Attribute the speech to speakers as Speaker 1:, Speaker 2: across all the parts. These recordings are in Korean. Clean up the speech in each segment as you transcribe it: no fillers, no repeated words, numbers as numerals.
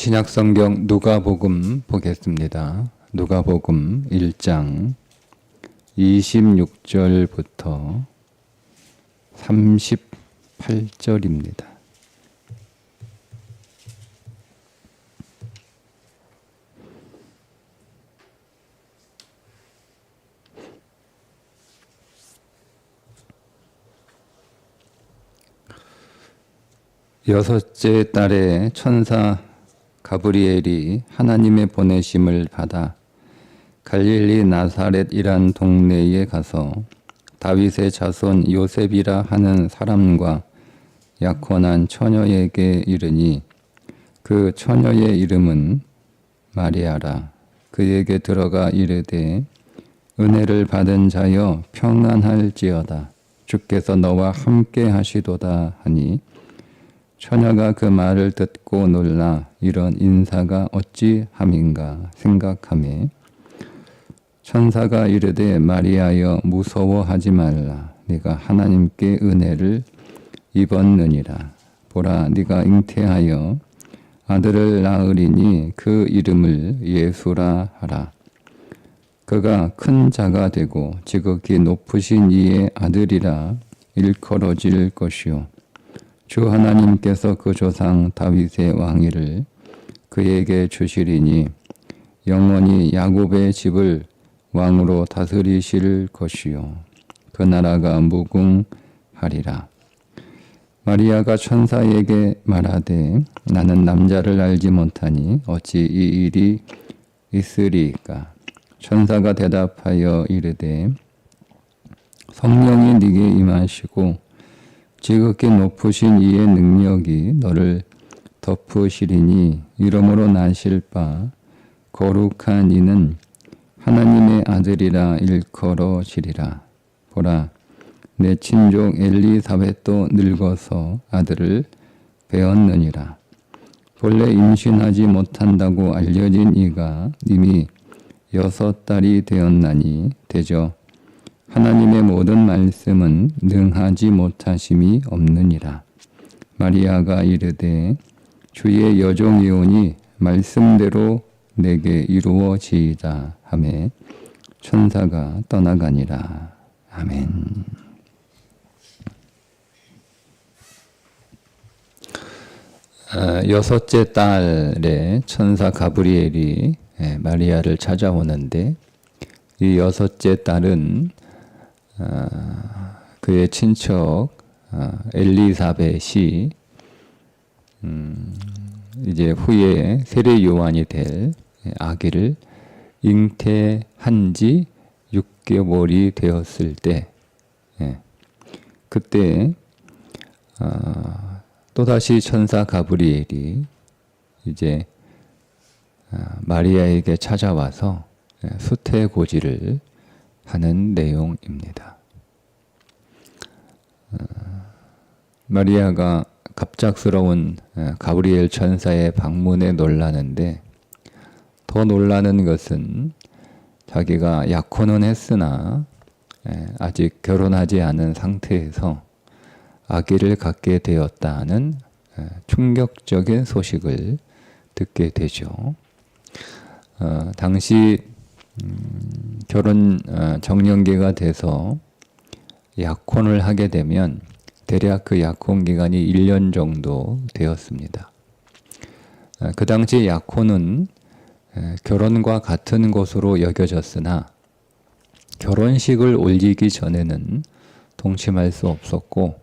Speaker 1: 신약성경 누가복음 보겠습니다. 누가복음 1장 26절부터 38절입니다. 여섯째 달에 천사 가브리엘이 하나님의 보내심을 받아 갈릴리 나사렛이란 동네에 가서 다윗의 자손 요셉이라 하는 사람과 약혼한 처녀에게 이르니 그 처녀의 이름은 마리아라. 그에게 들어가 이르되 은혜를 받은 자여 평안할지어다. 주께서 너와 함께 하시도다 하니 처녀가 그 말을 듣고 놀라 이런 인사가 어찌 함인가 생각하매 천사가 이르되 마리아여 무서워하지 말라. 네가 하나님께 은혜를 입었느니라. 보라 네가 잉태하여 아들을 낳으리니 그 이름을 예수라 하라. 그가 큰 자가 되고 지극히 높으신 이의 아들이라 일컬어질 것이요 주 하나님께서 그 조상 다윗의 왕위를 그에게 주시리니 영원히 야곱의 집을 왕으로 다스리실 것이요 그 나라가 무궁하리라. 마리아가 천사에게 말하되 나는 남자를 알지 못하니 어찌 이 일이 있으리까. 천사가 대답하여 이르되 성령이 네게 임하시고 지극히 높으신 이의 능력이 너를 덮으시리니 이러므로 나실 바 거룩한 이는 하나님의 아들이라 일컬어지리라. 보라 내 친족 엘리사벳도 늙어서 아들을 배었느니라. 본래 임신하지 못한다고 알려진 이가 이미 6달이 되었나니 대저 하나님의 모든 말씀은 능하지 못하심이 없느니라. 마리아가 이르되 주의 여종이오니 말씀대로 내게 이루어지이다 하매 천사가 떠나가니라. 아멘. 여섯째 달에 천사 가브리엘이 마리아를 찾아오는데 이 여섯째 딸은 그의 친척 엘리사벳이 이제 후에 세례 요한이 될 아기를 잉태한 지 6개월이 되었을 때 그때 또다시 천사 가브리엘이 이제 마리아에게 찾아와서 수태고지를 하는 내용입니다. 마리아가 갑작스러운 가브리엘 천사의 방문에 놀라는데 더 놀라는 것은 자기가 약혼은 했으나 아직 결혼하지 않은 상태에서 아기를 갖게 되었다는 충격적인 소식을 듣게 되죠. 당시 결혼 정년기가 돼서 약혼을 하게 되면 대략 그 약혼 기간이 1년 정도 되었습니다. 그 당시 약혼은 결혼과 같은 것으로 여겨졌으나 결혼식을 올리기 전에는 동침할 수 없었고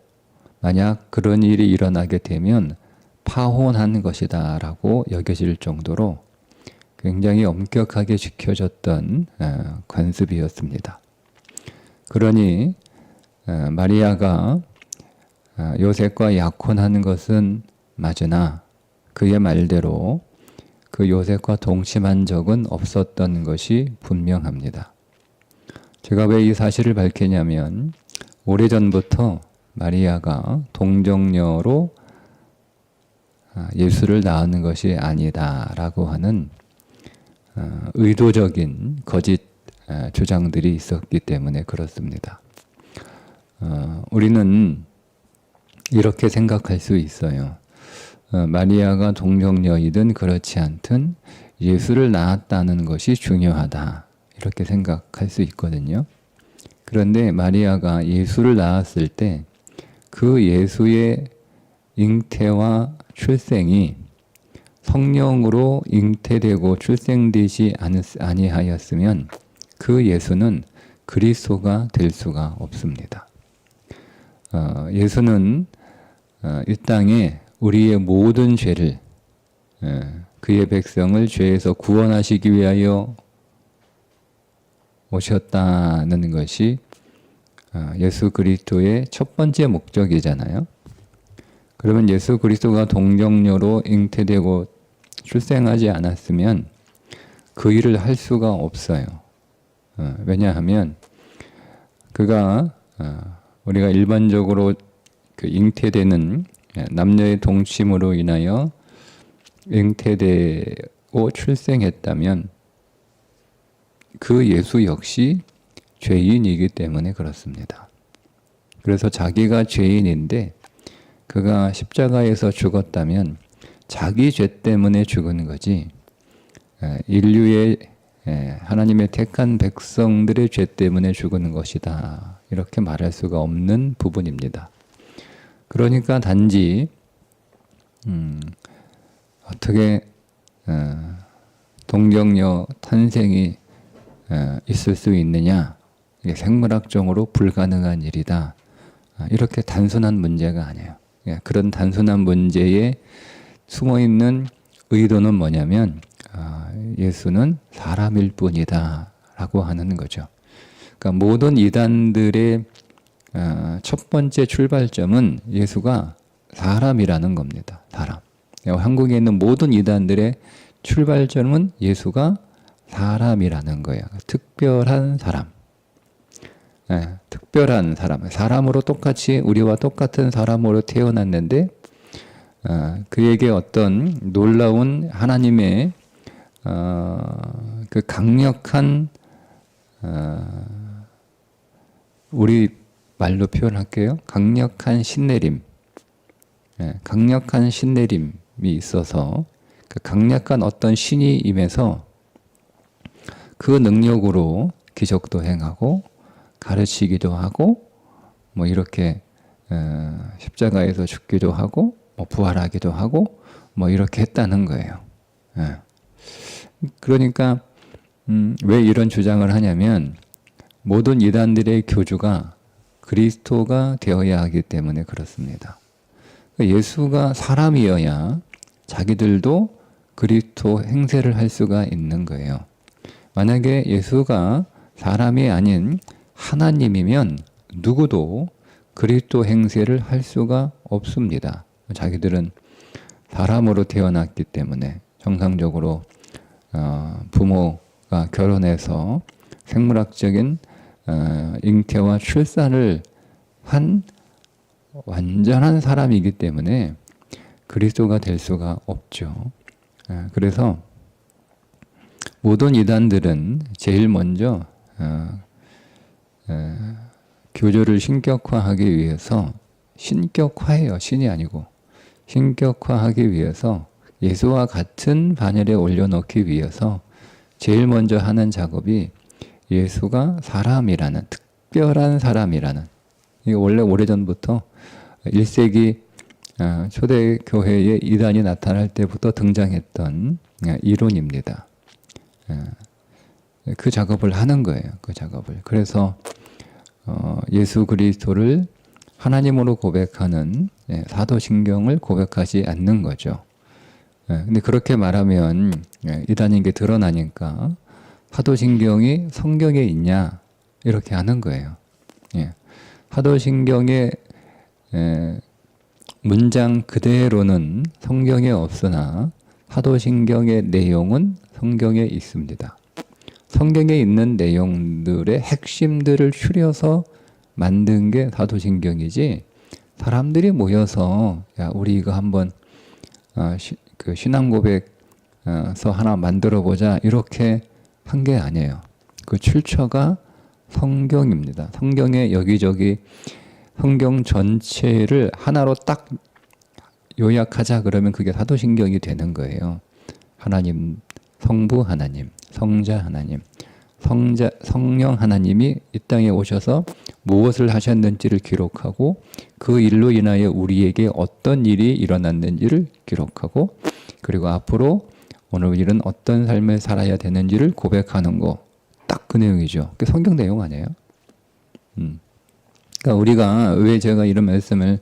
Speaker 1: 만약 그런 일이 일어나게 되면 파혼한 것이다 라고 여겨질 정도로 굉장히 엄격하게 지켜졌던 관습이었습니다. 그러니 마리아가 요셉과 약혼하는 것은 맞으나 그의 말대로 그 요셉과 동침한 적은 없었던 것이 분명합니다. 제가 왜 이 사실을 밝히냐면 오래전부터 마리아가 동정녀로 예수를 낳은 것이 아니다라고 하는 의도적인 거짓 주장들이 있었기 때문에 그렇습니다. 우리는 이렇게 생각할 수 있어요. 마리아가 동정녀이든 그렇지 않든 예수를 낳았다는 것이 중요하다. 이렇게 생각할 수 있거든요. 그런데 마리아가 예수를 낳았을 때 그 예수의 잉태와 출생이 성령으로 잉태되고 출생되지 아니하였으면 그 예수는 그리스도가 될 수가 없습니다. 예수는 이 땅에 우리의 모든 죄를, 그의 백성을 죄에서 구원하시기 위하여 오셨다는 것이 예수 그리스도의 첫 번째 목적이잖아요. 그러면 예수 그리스도가 동정녀로 잉태되고 출생하지 않았으면 그 일을 할 수가 없어요. 왜냐하면 그가 우리가 일반적으로 그 잉태되는 남녀의 동침으로 인하여 잉태되고 출생했다면 그 예수 역시 죄인이기 때문에 그렇습니다. 그래서 자기가 죄인인데 그가 십자가에서 죽었다면 자기 죄 때문에 죽은 거지 인류의 하나님의 택한 백성들의 죄 때문에 죽은 것이다. 이렇게 말할 수가 없는 부분입니다. 그러니까 단지 어떻게 동정녀 탄생이 있을 수 있느냐, 이게 생물학적으로 불가능한 일이다. 이렇게 단순한 문제가 아니에요. 그런 단순한 문제에 숨어있는 의도는 뭐냐면 예수는 사람일 뿐이다 라고 하는 거죠. 그러니까 모든 이단들의 첫 번째 출발점은 예수가 사람이라는 겁니다. 사람. 한국에 있는 모든 이단들의 출발점은 예수가 사람이라는 거예요. 특별한 사람. 특별한 사람. 사람으로 똑같이 우리와 똑같은 사람으로 태어났는데 그에게 어떤 놀라운 하나님의 그 강력한 우리 말로 표현할게요. 강력한 신내림. 강력한 신내림이 있어서 그 강력한 어떤 신이 임해서 그 능력으로 기적도 행하고 가르치기도 하고 뭐 이렇게 십자가에서 죽기도 하고 뭐 부활하기도 하고 뭐 이렇게 했다는 거예요. 그러니까 왜 이런 주장을 하냐면 모든 이단들의 교주가 그리스도가 되어야 하기 때문에 그렇습니다. 예수가 사람이어야 자기들도 그리스도 행세를 할 수가 있는 거예요. 만약에 예수가 사람이 아닌 하나님이면 누구도 그리스도 행세를 할 수가 없습니다. 자기들은 사람으로 태어났기 때문에 정상적으로 부모가 결혼해서 생물학적인 잉태와 출산을 한 완전한 사람이기 때문에 그리스도가 될 수가 없죠. 그래서 모든 이단들은 제일 먼저 교조를 신격화하기 위해서 신격화해요. 신이 아니고 신격화하기 위해서 예수와 같은 반열에 올려놓기 위해서 제일 먼저 하는 작업이 예수가 사람이라는 특별한 사람이라는, 이게 원래 오래전부터 1세기 초대교회에 이단이 나타날 때부터 등장했던 이론입니다. 그 작업을 하는 거예요. 그 작업을. 그래서 예수 그리스도를 하나님으로 고백하는 사도신경을 고백하지 않는 거죠. 근데 그렇게 말하면 이단인 게 드러나니까 사도신경이 성경에 있냐 이렇게 하는 거예요. 사도신경의 문장 그대로는 성경에 없으나 사도신경의 내용은 성경에 있습니다. 성경에 있는 내용들의 핵심들을 추려서 만든 게 사도신경이지, 사람들이 모여서 야 우리 이거 한번 그 신앙 고백서 하나 만들어 보자 이렇게 한 게 아니에요. 그 출처가 성경입니다. 성경의 여기저기 성경 전체를 하나로 딱 요약하자 그러면 그게 사도신경이 되는 거예요. 하나님, 성부 하나님, 성자 하나님, 성령 하나님이 이 땅에 오셔서 무엇을 하셨는지를 기록하고 그 일로 인하여 우리에게 어떤 일이 일어났는지를 기록하고 그리고 앞으로 오늘 일은 어떤 삶을 살아야 되는지를 고백하는 거. 딱 그 내용이죠. 그게 성경 내용 아니에요? 그러니까 우리가 왜 제가 이런 말씀을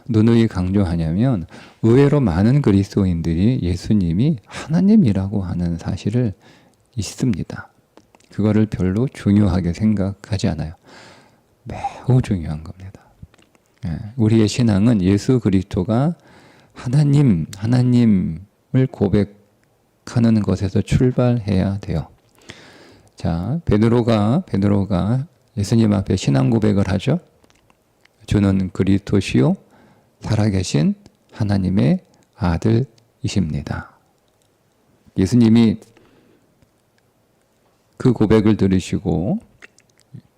Speaker 1: 누누이 강조하냐면 의외로 많은 그리스도인들이 예수님이 하나님이라고 하는 사실을 있습니다. 그거를 별로 중요하게 생각하지 않아요. 매우 중요한 겁니다. 우리의 신앙은 예수 그리스도가 하나님을 고백하는 것에서 출발해야 돼요. 자, 베드로가 예수님 앞에 신앙 고백을 하죠. 주는 그리스도시요 살아계신 하나님의 아들이십니다. 예수님이 그 고백을 들으시고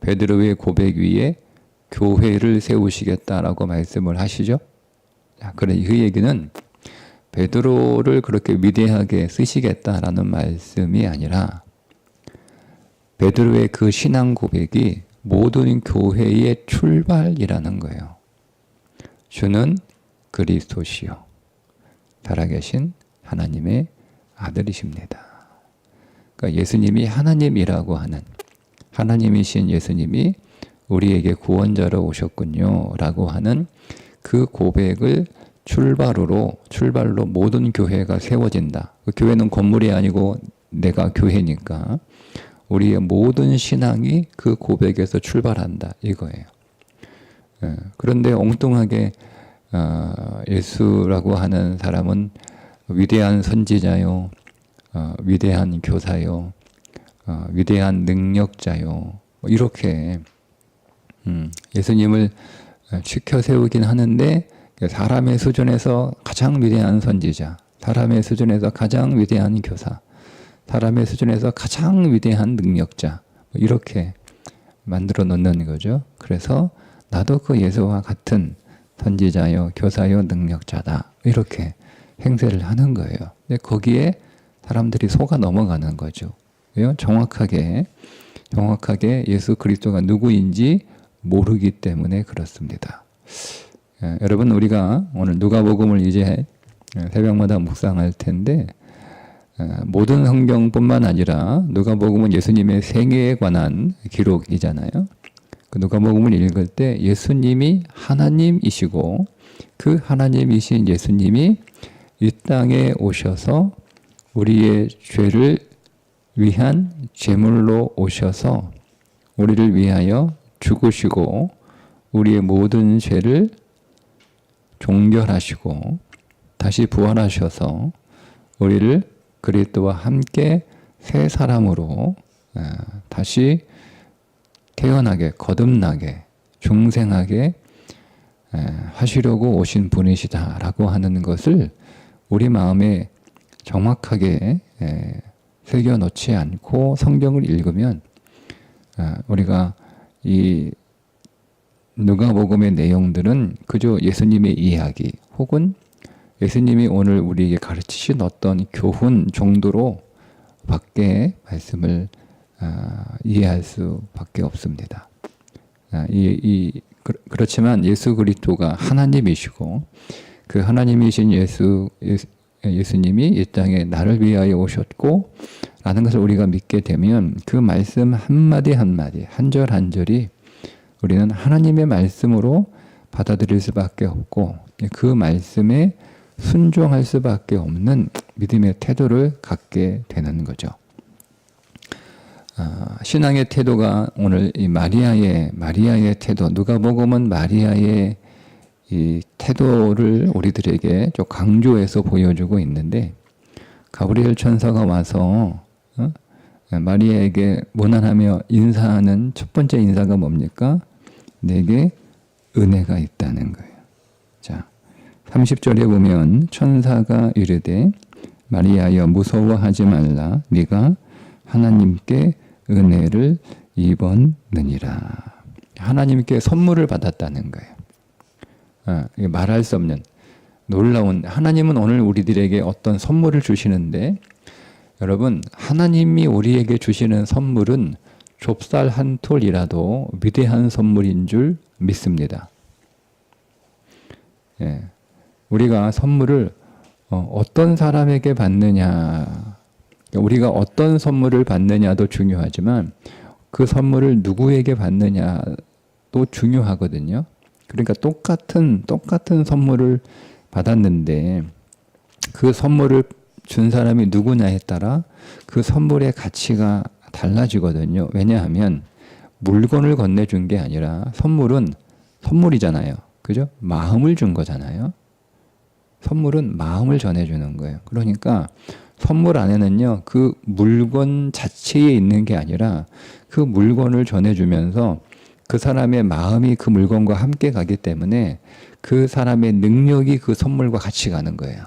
Speaker 1: 베드로의 고백 위에 교회를 세우시겠다라고 말씀을 하시죠. 그래 그 얘기는 베드로를 그렇게 위대하게 쓰시겠다라는 말씀이 아니라 베드로의 그 신앙 고백이 모든 교회의 출발이라는 거예요. 주는 그리스도시요 살아계신 하나님의 아들이십니다. 그러니까 예수님이 하나님이라고 하는 하나님이신 예수님이 우리에게 구원자로 오셨군요 라고 하는 그 고백을 출발로 모든 교회가 세워진다. 그 교회는 건물이 아니고 내가 교회니까 우리의 모든 신앙이 그 고백에서 출발한다 이거예요. 그런데 엉뚱하게 예수라고 하는 사람은 위대한 선지자요, 위대한 교사요, 위대한 능력자요 이렇게 예수님을 치켜 세우긴 하는데 사람의 수준에서 가장 위대한 선지자, 사람의 수준에서 가장 위대한 교사, 사람의 수준에서 가장 위대한 능력자 이렇게 만들어 놓는 거죠. 그래서 나도 그 예수와 같은 선지자요, 교사요, 능력자다 이렇게 행세를 하는 거예요. 근데 거기에 사람들이 속아 넘어가는 거죠. 왜요? 정확하게 예수 그리스도가 누구인지 모르기 때문에 그렇습니다. 여러분 우리가 오늘 누가복음을 이제 새벽마다 묵상할 텐데 모든 성경뿐만 아니라 누가복음은 예수님의 생애에 관한 기록이잖아요. 그 누가복음을 읽을 때 예수님이 하나님이시고 그 하나님이신 예수님이 이 땅에 오셔서 우리의 죄를 위한 제물로 오셔서 우리를 위하여 죽으시고 우리의 모든 죄를 종결하시고 다시 부활하셔서 우리를 그리스도와 함께 새 사람으로 다시 태어나게 거듭나게 중생하게 하시려고 오신 분이시다라고 하는 것을 우리 마음에 정확하게 새겨놓지 않고 성경을 읽으면 우리가 이 누가복음의 내용들은 그저 예수님의 이야기 혹은 예수님이 오늘 우리에게 가르치신 어떤 교훈 정도로 밖에 말씀을 이해할 수밖에 없습니다. 그렇지만 예수 그리스도가 하나님이시고 그 하나님이신 예수님이 이 땅에 나를 위하여 오셨고 라는 것을 우리가 믿게 되면 그 말씀 한마디 한마디 한절 한절이 우리는 하나님의 말씀으로 받아들일 수밖에 없고 그 말씀에 순종할 수밖에 없는 믿음의 태도를 갖게 되는 거죠. 신앙의 태도가 오늘 이 마리아의 태도, 누가복음은 마리아의 이 태도를 우리들에게 좀 강조해서 보여주고 있는데 가브리엘 천사가 와서 마리아에게 문안하며 인사하는 첫 번째 인사가 뭡니까? 내게 은혜가 있다는 거예요. 자, 30절에 보면 천사가 이르되 마리아여 무서워하지 말라 네가 하나님께 은혜를 입었느니라. 하나님께 선물을 받았다는 거예요. 말할 수 없는 놀라운, 하나님은 오늘 우리들에게 어떤 선물을 주시는데, 여러분, 하나님이 우리에게 주시는 선물은 좁쌀 한 톨이라도 위대한 선물인 줄 믿습니다. 예. 우리가 선물을 어떤 사람에게 받느냐, 우리가 어떤 선물을 받느냐도 중요하지만 그 선물을 누구에게 받느냐도 중요하거든요. 그러니까 똑같은 선물을 받았는데 그 선물을 준 사람이 누구냐에 따라 그 선물의 가치가 달라지거든요. 왜냐하면 물건을 건네준 게 아니라 선물은 선물이잖아요. 그죠? 마음을 준 거잖아요. 선물은 마음을 전해주는 거예요. 그러니까 선물 안에는요, 그 물건 자체에 있는 게 아니라 그 물건을 전해주면서 그 사람의 마음이 그 물건과 함께 가기 때문에 그 사람의 능력이 그 선물과 같이 가는 거예요.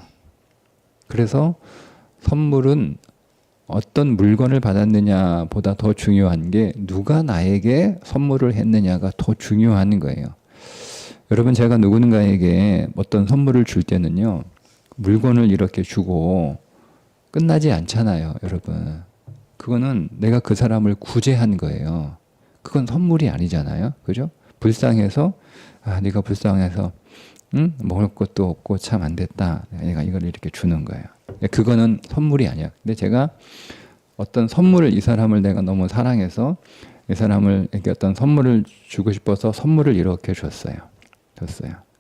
Speaker 1: 그래서 선물은 어떤 물건을 받았느냐 보다 더 중요한 게 누가 나에게 선물을 했느냐가 더 중요한 거예요. 여러분, 제가 누군가에게 어떤 선물을 줄 때는요, 물건을 이렇게 주고 끝나지 않잖아요, 여러분. 그거는 내가 그 사람을 구제한 거예요. 그건 선물이 아니잖아요. 그죠? 불쌍해서, 네가 불쌍해서, 먹을 것도 없고 참 안 됐다. 내가 이걸 이렇게 주는 거예요. 그거는 선물이 아니야. 근데 제가 어떤 선물을, 이 사람을 내가 너무 사랑해서 이 사람을 이렇게 어떤 선물을 주고 싶어서 선물을 이렇게 줬어요.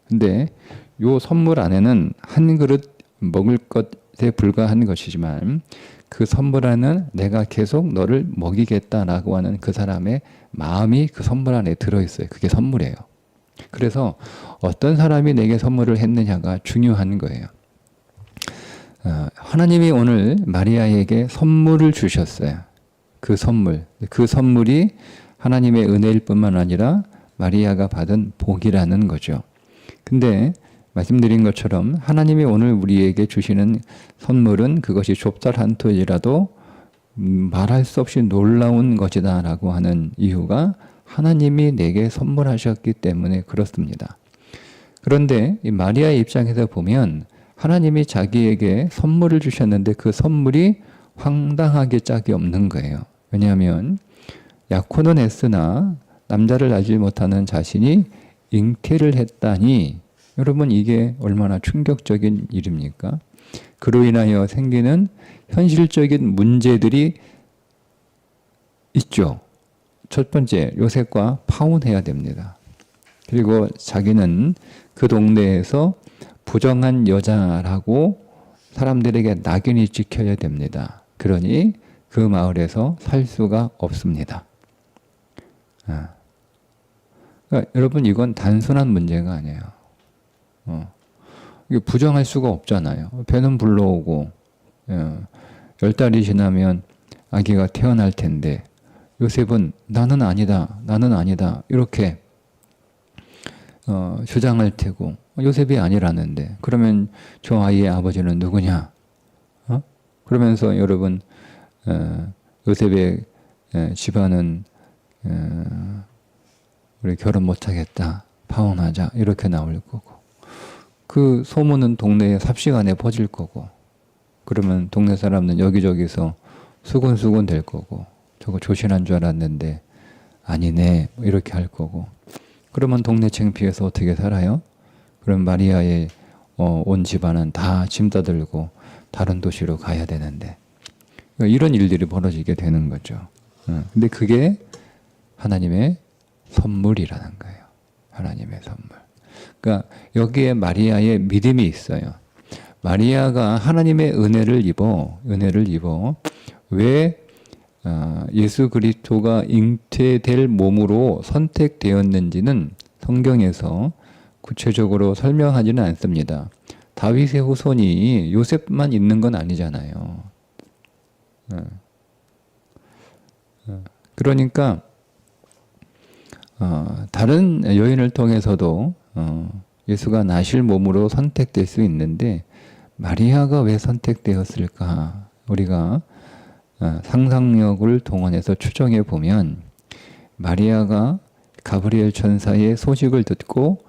Speaker 1: 근데 요 선물 안에는 한 그릇 먹을 것에 불과한 것이지만 그 선물 안에는 내가 계속 너를 먹이겠다라고 하는 그 사람의 마음이 그 선물 안에 들어있어요. 그게 선물이에요. 그래서 어떤 사람이 내게 선물을 했느냐가 중요한 거예요. 하나님이 오늘 마리아에게 선물을 주셨어요. 그 선물이 하나님의 은혜일 뿐만 아니라 마리아가 받은 복이라는 거죠. 근데 말씀드린 것처럼 하나님이 오늘 우리에게 주시는 선물은 그것이 좁쌀 한 톨이라도 말할 수 없이 놀라운 것이다라고 하는 이유가 하나님이 내게 선물하셨기 때문에 그렇습니다. 그런데 이 마리아의 입장에서 보면 하나님이 자기에게 선물을 주셨는데 그 선물이 황당하게 짝이 없는 거예요. 왜냐하면 약혼은 했으나 남자를 알지 못하는 자신이 잉태를 했다니, 여러분, 이게 얼마나 충격적인 일입니까? 그로 인하여 생기는 현실적인 문제들이 있죠. 첫 번째, 요셉과 파혼해야 됩니다. 그리고 자기는 그 동네에서 부정한 여자라고 사람들에게 낙인이 찍혀야 됩니다. 그러니 그 마을에서 살 수가 없습니다. 그러니까 여러분, 이건 단순한 문제가 아니에요. 이게 부정할 수가 없잖아요. 배는 불러오고 10달이 지나면 아기가 태어날 텐데 요셉은 나는 아니다 이렇게 주장할 테고, 요셉이 아니라는데 그러면 저 아이의 아버지는 누구냐? 그러면서 여러분, 요셉의 집안은 우리 결혼 못하겠다, 파혼하자 이렇게 나올 거고, 그 소문은 동네에 삽시간에 퍼질 거고, 그러면 동네 사람은 여기저기서 수군수군 될 거고, 저거 조신한 줄 알았는데 아니네 이렇게 할 거고, 그러면 동네 창피해서 어떻게 살아요? 그럼 마리아의 온 집안은 다 짐 싸들고 다른 도시로 가야 되는데, 이런 일들이 벌어지게 되는 거죠. 근데 그게 하나님의 선물이라는 거예요. 하나님의 선물. 그러니까 여기에 마리아의 믿음이 있어요. 마리아가 하나님의 은혜를 입어 왜 예수 그리스도가 잉태될 몸으로 선택되었는지는 성경에서 구체적으로 설명하지는 않습니다. 다윗의 후손이 요셉만 있는 건 아니잖아요. 그러니까 다른 여인을 통해서도 예수가 나실 몸으로 선택될 수 있는데 마리아가 왜 선택되었을까? 우리가 상상력을 동원해서 추정해 보면 마리아가 가브리엘 천사의 소식을 듣고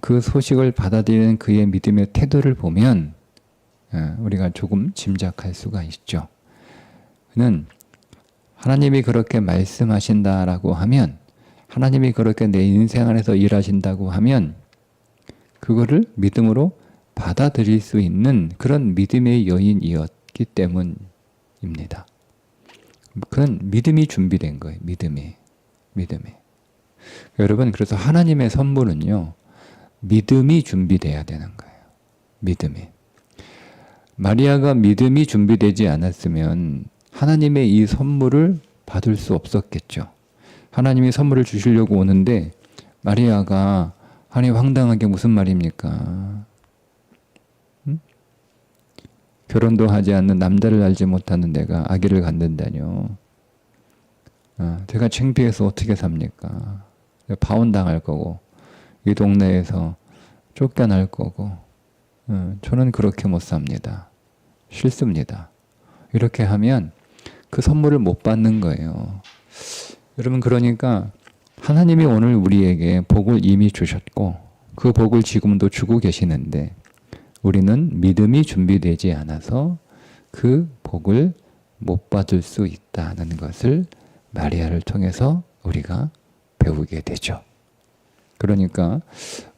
Speaker 1: 그 소식을 받아들이는 그의 믿음의 태도를 보면 우리가 조금 짐작할 수가 있죠. 그는 하나님이 그렇게 말씀하신다라고 하면, 하나님이 그렇게 내 인생 안에서 일하신다고 하면 그거를 믿음으로 받아들일 수 있는 그런 믿음의 여인이었기 때문입니다. 그는 믿음이 준비된 거예요. 믿음이. 여러분, 그래서 하나님의 선물은요, 믿음이 준비돼야 되는 거예요. 믿음이. 마리아가 믿음이 준비되지 않았으면 하나님의 이 선물을 받을 수 없었겠죠. 하나님이 선물을 주시려고 오는데 마리아가, 아니 황당하게 무슨 말입니까? 결혼도 하지 않는, 남자를 알지 못하는 내가 아기를 갖는다뇨. 제가 창피해서 어떻게 삽니까? 파혼당할 거고, 이 동네에서 쫓겨날 거고, 저는 그렇게 못 삽니다. 싫습니다. 이렇게 하면 그 선물을 못 받는 거예요. 여러분, 그러니까 하나님이 오늘 우리에게 복을 이미 주셨고 그 복을 지금도 주고 계시는데 우리는 믿음이 준비되지 않아서 그 복을 못 받을 수 있다는 것을 마리아를 통해서 우리가 배우게 되죠. 그러니까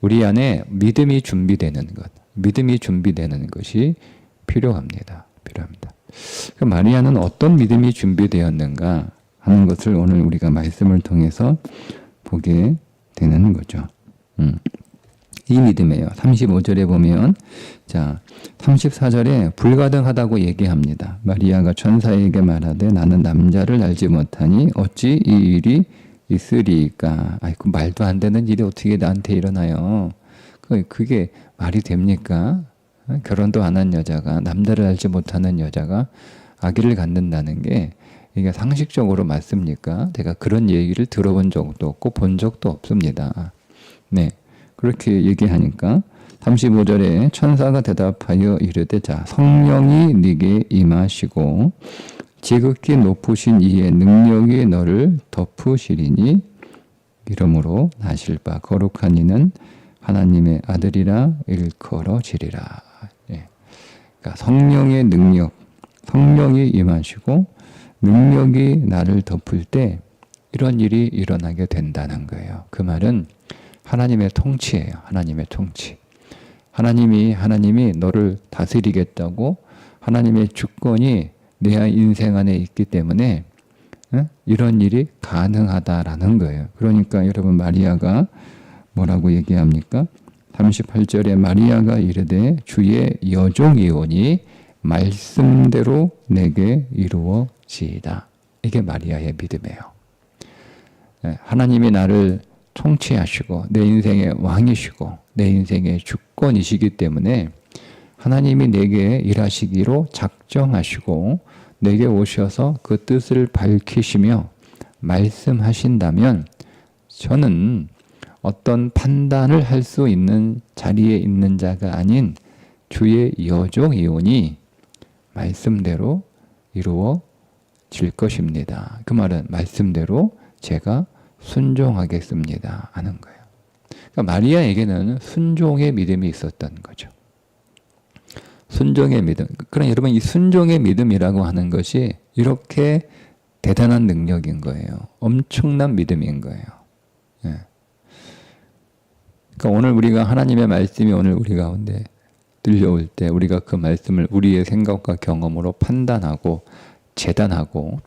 Speaker 1: 우리 안에 믿음이 준비되는 것이 필요합니다. 마리아는 어떤 믿음이 준비되었는가 하는 것을 오늘 우리가 말씀을 통해서 보게 되는 거죠. 이 믿음이에요. 35절에 보면, 34절에 불가능하다고 얘기합니다. 마리아가 천사에게 말하되 나는 남자를 알지 못하니 어찌 이 일이 있으리까. 아이고, 말도 안 되는 일이 어떻게 나한테 일어나요? 그게 말이 됩니까? 결혼도 안 한 여자가, 남자를 알지 못하는 여자가 아기를 갖는다는 게 이게 상식적으로 맞습니까? 제가 그런 얘기를 들어본 적도 없고 본 적도 없습니다. 네, 그렇게 얘기하니까 35절에 천사가 대답하여 이르되 성령이 네게 임하시고 지극히 높으신 이의 능력이 너를 덮으시리니 이러므로 나실 바 거룩한 이는 하나님의 아들이라 일컬어지리라. 그러니까 성령의 능력, 성령이 임하시고 능력이 나를 덮을 때 이런 일이 일어나게 된다는 거예요. 그 말은 하나님의 통치예요. 하나님의 통치. 하나님이 너를 다스리겠다고 하나님의 주권이 내 인생 안에 있기 때문에 이런 일이 가능하다라는 거예요. 그러니까 여러분, 마리아가 뭐라고 얘기합니까? 38절에 마리아가 이르되 주의 여종이오니 말씀대로 내게 이루어지이다. 이게 마리아의 믿음이에요. 하나님이 나를 통치하시고 내 인생의 왕이시고 내 인생의 주권이시기 때문에 하나님이 내게 일하시기로 작정하시고 내게 오셔서 그 뜻을 밝히시며 말씀하신다면 저는 어떤 판단을 할 수 있는 자리에 있는 자가 아닌 주의 여종이오니 말씀대로 이루어질 것입니다. 그 말은 말씀대로 제가 순종하겠습니다 하는 거예요. 그러니까 마리아에게는 순종의 믿음이 있었던 거죠. 순종의 믿음. 그러나 여러분, 이 순종의 믿음이라고 하는 것이 이렇게 대단한 능력인 거예요. 엄청난 믿음인 거예요. 그러니까 오늘 우리가 하나님의 말씀이 오늘 우리 가운데 들려올 때 우리가 그 말씀을 우리의 생각과 경험으로 판단하고 재단하고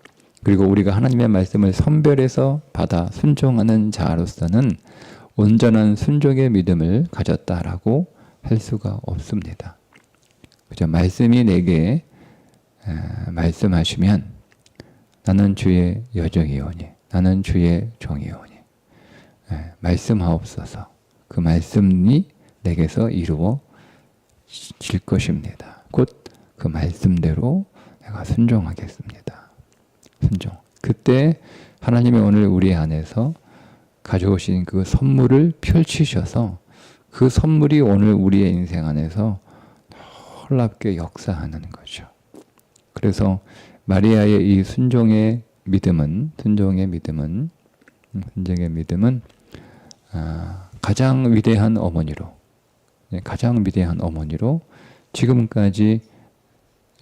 Speaker 1: 그리고 우리가 하나님의 말씀을 선별해서 받아 순종하는 자로서는 온전한 순종의 믿음을 가졌다라고 할 수가 없습니다. 그죠? 말씀이 내게 말씀하시면 나는 주의 여종이오니 나는 주의 종이오니 말씀하옵소서. 그 말씀이 내게서 이루어질 것입니다. 곧 그 말씀대로 내가 순종하겠습니다. 순종. 그때 하나님이 오늘 우리 안에서 가져오신 그 선물을 펼치셔서 그 선물이 오늘 우리의 인생 안에서 놀랍게 역사하는 거죠. 그래서 마리아의 이 순종의 믿음은 가장 위대한 어머니로, 가장 위대한 어머니로 지금까지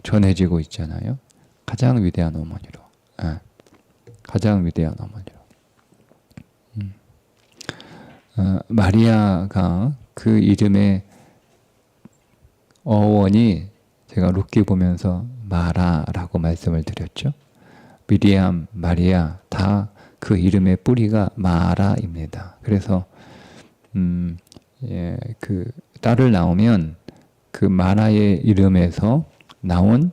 Speaker 1: 전해지고 있잖아요. 가장 위대한 어머니로, 가장 위대한 어머니로. 마리아가 그 이름의 어원이 제가 룻기 보면서 마라라고 말씀을 드렸죠. 미리암, 마리아 다 그 이름의 뿌리가 마라입니다. 그래서 그 딸을 낳으면 그 마라의 이름에서 나온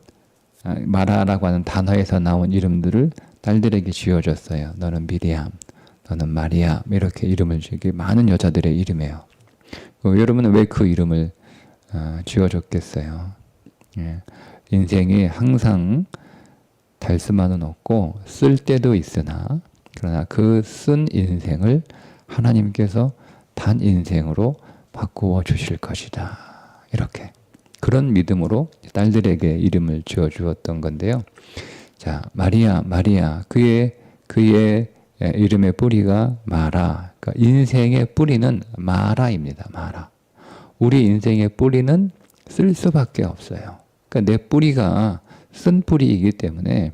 Speaker 1: 마라라고 하는 단어에서 나온 이름들을 딸들에게 지어줬어요. 너는 미리암, 너는 마리아 이렇게 이름을 지기 많은 여자들의 이름이에요. 여러분은 왜 그 이름을 지어줬겠어요? 인생이 항상 달 수만은 없고 쓸 때도 있으나 그러나 그 쓴 인생을 하나님께서 단 인생으로 바꾸어 주실 것이다. 이렇게 그런 믿음으로 딸들에게 이름을 지어 주었던 건데요. 자, 마리아, 마리아 그의 이름의 뿌리가 마라. 그러니까 인생의 뿌리는 마라입니다. 마라. 우리 인생의 뿌리는 쓸 수밖에 없어요. 그러니까 내 뿌리가 쓴 뿌리이기 때문에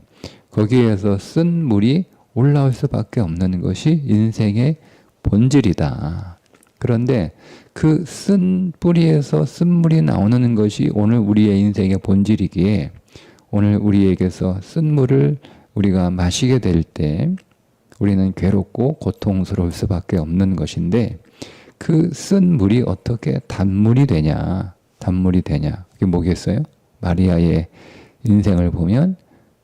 Speaker 1: 거기에서 쓴 물이 올라올 수밖에 없는 것이 인생의 본질이다. 그런데 그 쓴 뿌리에서 쓴물이 나오는 것이 오늘 우리의 인생의 본질이기에 오늘 우리에게서 쓴물을 우리가 마시게 될 때 우리는 괴롭고 고통스러울 수밖에 없는 것인데 그 쓴 물이 어떻게 단물이 되냐? 단물이 되냐? 그게 뭐겠어요? 마리아의 인생을 보면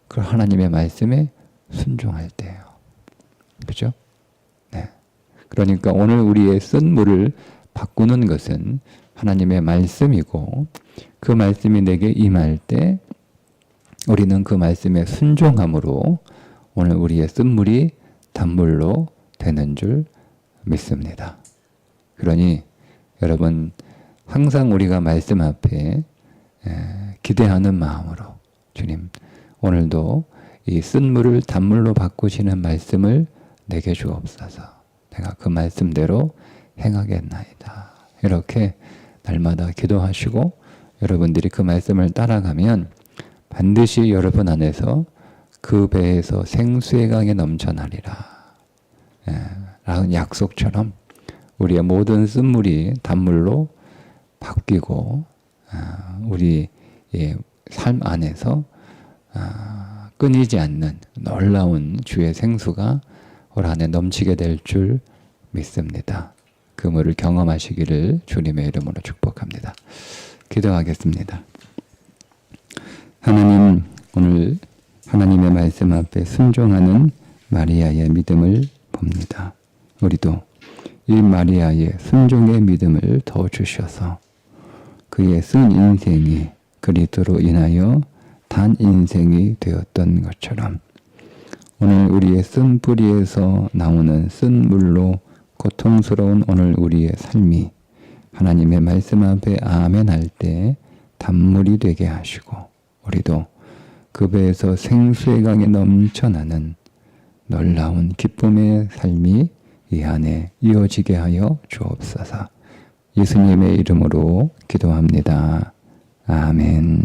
Speaker 1: 그 하나님의 말씀에 순종할 때예요. 그죠? 네. 그러니까 오늘 우리의 쓴 물을 바꾸는 것은 하나님의 말씀이고 그 말씀이 내게 임할 때 우리는 그 말씀에 순종함으로 오늘 우리의 쓴 물이 단물로 되는 줄 믿습니다. 그러니 여러분 항상 우리가 말씀 앞에 기대하는 마음으로 주님 오늘도 이 쓴 물을 단물로 바꾸시는 말씀을 내게 주옵소서. 내가 그 말씀대로 행하겠나이다. 이렇게 날마다 기도하시고 여러분들이 그 말씀을 따라가면 반드시 여러분 안에서 그 배에서 생수의 강이 넘쳐나리라. 라는 약속처럼 우리의 모든 쓴물이 단물로 바뀌고 우리의 삶 안에서 끊이지 않는 놀라운 주의 생수가 올 한해 넘치게 될 줄 믿습니다. 그 물을 경험하시기를 주님의 이름으로 축복합니다. 기도하겠습니다. 하나님, 오늘 하나님의 말씀 앞에 순종하는 마리아의 믿음을 봅니다. 우리도 이 마리아의 순종의 믿음을 더 주셔서 그의 쓴 인생이 그리스도로 인하여 단 인생이 되었던 것처럼 오늘 우리의 쓴 뿌리에서 나오는 쓴 물로 고통스러운 오늘 우리의 삶이 하나님의 말씀 앞에 아멘 할 때 단물이 되게 하시고 우리도 그 배에서 생수의 강이 넘쳐나는 놀라운 기쁨의 삶이 이 안에 이어지게 하여 주옵소서. 예수님의 이름으로 기도합니다. 아멘.